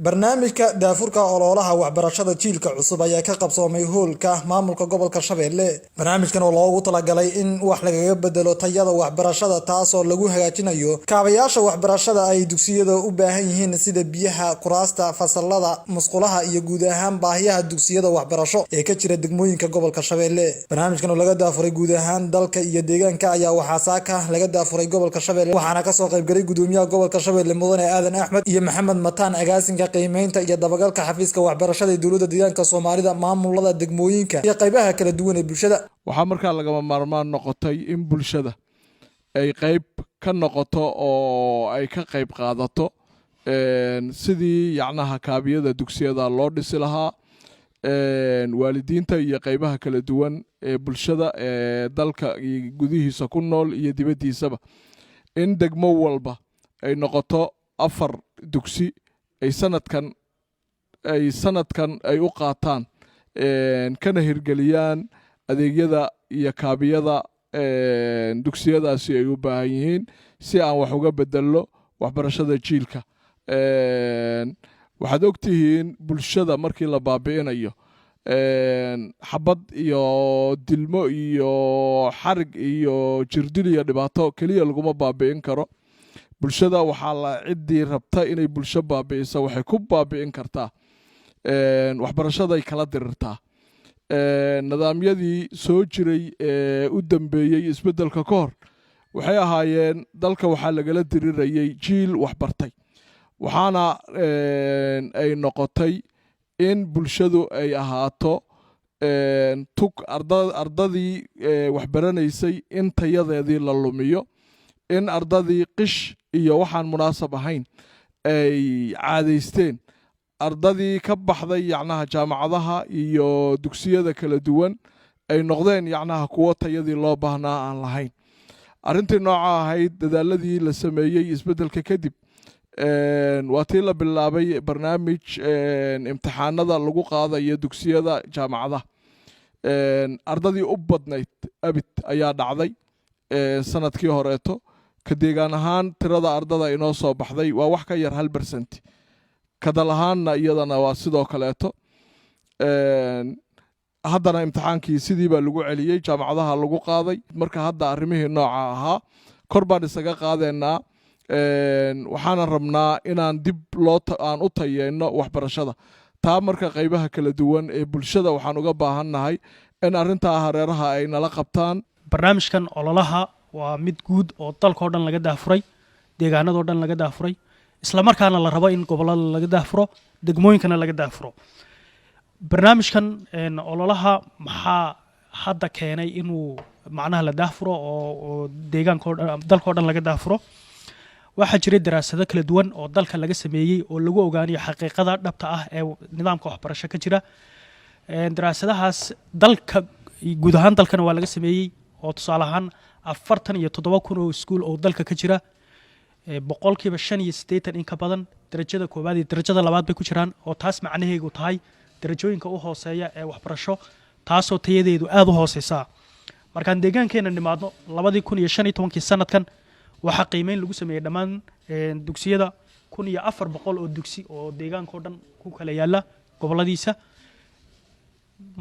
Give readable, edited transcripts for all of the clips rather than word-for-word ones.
barnaamijka daafurka ololaha waxbarashada jiilka cusub ayaa ka qabsoomay hoolka maamulka gobolka Shabeelle. barnaamijkan oo loogu talagalay in wax lagaga bedelo tayada waxbarashada taasoo lagu hagaajinayo kaabayaasha waxbarashada ay dugsiyada u baahan yihiin sida biyaha, kuraasta, fasalada, musqulaha iyo guud ahaan baahiyaha dugsiyada waxbarasho ee ka jira degmooyinka gobolka Shabeelle. barnaamijkan oo laga daafuray guud ahaan dalka iyo deegaanka ayaa waxaa saaka laga daafuray gobolka Shabeelle, waxaana ka soo qayb galay gudoomiyaha gobolka Shabeelle Mudane Aadan Axmed iyo Maxamed Mataan agaasinka qiimeynta iyo dabagalka xafiiska waxbarashada dawladda deegaanka Soomaalida, maamulada degmooyinka iyo qaybaha kala duwan ee bulshada. waxaa markaa lagama maarmaan noqotay in bulshada ay qayb ka noqoto oo ay ka qayb qaadato sidii yacnaha kaabiyada dugsiyada loo dhisi lahaa, waalidiinta iyo qaybaha kala duwan ee bulshada ee dalka gudihiisa ku nool iyo dibaddiisaba in degmo walba ay noqoto 4 dugsi ay sanadkan ay u qaataan kana hirgeliyaan adeegyada iyo kaabiyada dugsiyadaasi ay u baahan yihiin si aan wax uga bedelno waxbarashada jiilka. waxaad ogtihiin bulshada markii la baabi'inayo xabad iyo dilmo iyo xarig iyo jirdil iyo dhibaato keliya laguma baabi'in karo. bulshada waxaa la ciddii rabta inay bulsho baabi'iso waxay ku baabi'in kartaa waxbarashaday kala dirirtaa. nidaamyadii soo jiray ee u dambeeyey isbeddelka ka hor waxay ahaayeen dalka waxaa lagala dirirayay jiil waxbartay, waxaana ay noqotay in bulshadu ay ahaato tug ardadii waxbaranaysay in tayadeedii la lumiyo, in ardadii qish iyo waxaan munaasab ahayn ay caadaysteen, ardadii ka baxday yacnaha jaamacadaha iyo dugsiyada kala duwan ay noqdeen yacnaha kuwo tayadii loo baahnaa aan lahayn. arrintii nooca ahayd dadaaladii la sameeyey isbeddelka kadib waa tii la bilaabay barnaamij imtixaanada lagu qaadayo dugsiyada jaamacadaha. ardadii u badnayd abid ayaa dhacday sanadkii horeeto, ka deegaan ahaan tirada ardada inoo soo baxday waa wax ka yar 1%, kadal ahaanna iyadana waa sidoo kaleeto. haddana imtixaankii sidii baa lagu celiyey, jaamacadaha lagu qaaday. marka hadda arrimihii nooca ahaa kor baan isaga qaadeynaa, waxaana rabnaa inaan dib aan u tayeyno waxbarashada. taa marka qaybaha kala duwan ee bulshada waxaan uga baahannahay in arrintaa hareeraha ay nala qabtaan. barnaamijkan ololaha waa mid guud oo dalkoo dhan laga daafuray, deegaanadoo dhan laga daafuray, isla markaana la rabo in gobollada laga daafuro, degmooyinkana laga daafuro. barnaamijkan ololaha maxaa hadda keenay inuu macnaha la daafuro oo deegaankoo dhan dalkoo dhan laga daafuro? waxaa jiray daraasado kala duwan oo dalka laga sameeyey oo lagu ogaanayo xaqiiqada dhabta ah ee nidaamka waxbarasho ka jira. daraasadahaas dalka guud ahaan dalkana waa laga sameeyey oo tusaale ahaan 47,000 oo iskuul oo dalka ka jira, boqolkiiba 85 in ka badan darajada koowaad iyo darajada labaad bay ku jiraan, oo taas macnaheedu tahay darajooyinka u hooseeya ee waxbarasho taasoo tayadeedu aad u hooseysa. markaan deegaankeena nimaadno 2015 sanadkan waxaa qiimeyn lagu sameeyey dhammaan dugsiyada 1400 oo dugsi oo deegaankoo dhan ku kala yaala goboladiisa.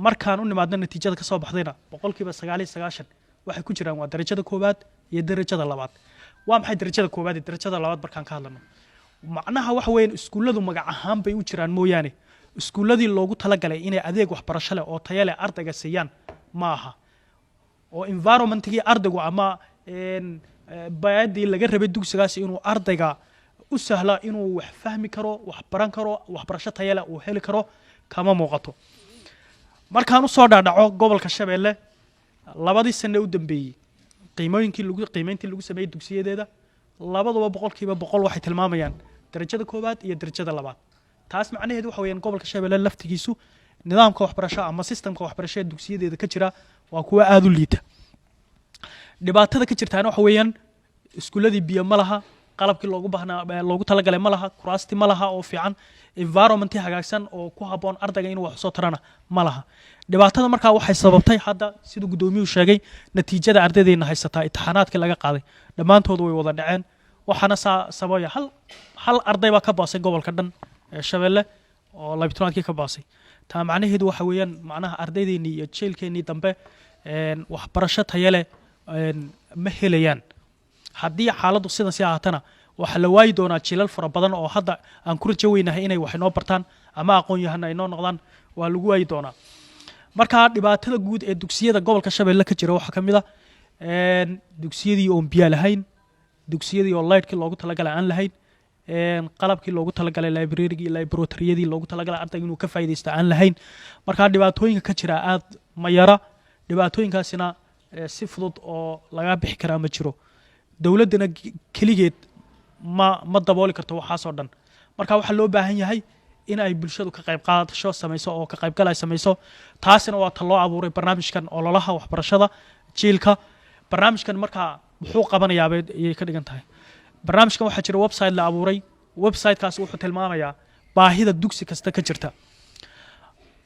markaan u nimaadno natiijada ka soo baxdayna boqolkiiba 99 waxay ku jiraan waa darajada koowaad iyo darajada labaad. waa maxay darajada koowaad iyo darajada labaad markaan ka hadlano? macnaha waxa weeyaan iskuulladu magac ahaan bay u jiraan mooyaane iskuulladii loogu talagalay inay adeeg waxbarasho leh oo tayo leh ardayga siiyaan ma aha. oo environmentkii ardaygu ama bay'adii laga rabay dugsigaas inuu ardayga u sahla inuu wax fahmi karo, wax baran karo, waxbarasho tayo leh uu heli karo kama muuqato. markaan u soo dhaadhaco gobolka Shabeelle 2 sano u dambeeyay qiimeyntii lagu sameeyay dugsiyadeeda labaduba boqolkiiba 100 waxay tilmaamayaan darajada koowaad iyo darajada labaad. taas macnaheedu waxa weeyaan gobolka Shabeelle laftigiisu nidaamka waxbarasho ama systemka waxbarasho ee dugsiyadeeda ka jira waa kuwa aad u liita. dhibaatada ka jirtaana waxa weeyaan iskuuladii biyo ma laha, qalabkii loogu talagalay ma laha, kuraasti ma laha oo fiican, environment hagaagsan oo ku haboon ardayga inuu wax soo tarana ma laha. dhibaatada markaa waxay sababtay hadda sidoo gudoomiyuhu sheegay natiijada ardaydeena haysataa imtixaanaadkii laga qaaday dhammaantood way wada dhaceen. waxaana sababaya hal arday baa ka baasay gobolka dhan shabeelle oo laabitanaadkii ka baasay taa macnaheedu waxa weeyaan macnaha ardaydeennii iyo jeelkeennii dambe waxbarasho tayo leh ma helayaan haddii xaaladdu sidan si ahaatana waxaa la waayi doonaa jiilal fara badan oo hadda aan ku rajo weynahay inay wax inoo bartaan ama aqoon yahana inoo noqdaan waa lagu waayi doonaa marka dhibaatada guud ee dugsiyada gobolka shabeelle ka jira waxaa ka mid ah dugsiyadii oon biyo lahayn dugsiyadii oo lightkii loogu talagalay aan lahayn qalabkii loogu talagalay librarygii laboratoriyadii loogu talagalay ardayga inuu ka faa'iidaysto aan lahayn marka dhibaatooyinka ka jira aad ma yara dhibaatooyinkaasina si fudud oo laga bixi karaa ma jiro dawladdana keligeed ma dabooli karto waxaasoo dhan marka waxaa loo baahan yahay in ay bulshadu ka qayb qaadasho samayso oo ka qaybgal ay samayso taasina waa ta loo abuuray barnaamijkan ololaha waxbarashada jiilka barnaamijkan markaa muxuu qabanayaabay ayay ka dhigan tahay barnaamijkan waxaa jira website la abuuray websitekaas wuxuu tilmaamayaa baahida dugsi kasta ka jirta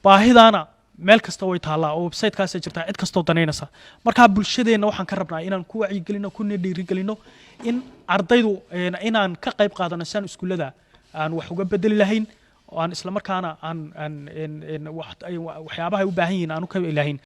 baahidana meel kasta way taallaa oo websitekaas jirta cid kastoo danaynaysa markaa bulshadeenna waxaan ka rabnaa inaan ku wacyigelino ku dhiirigelino in ardaydu inaan ka qayb qaadano saan iskuullada aan wax uga bedeli lahayn oo aan isla markaana aan waxyaabaha ay u baahan yihiin aan u ka ilahin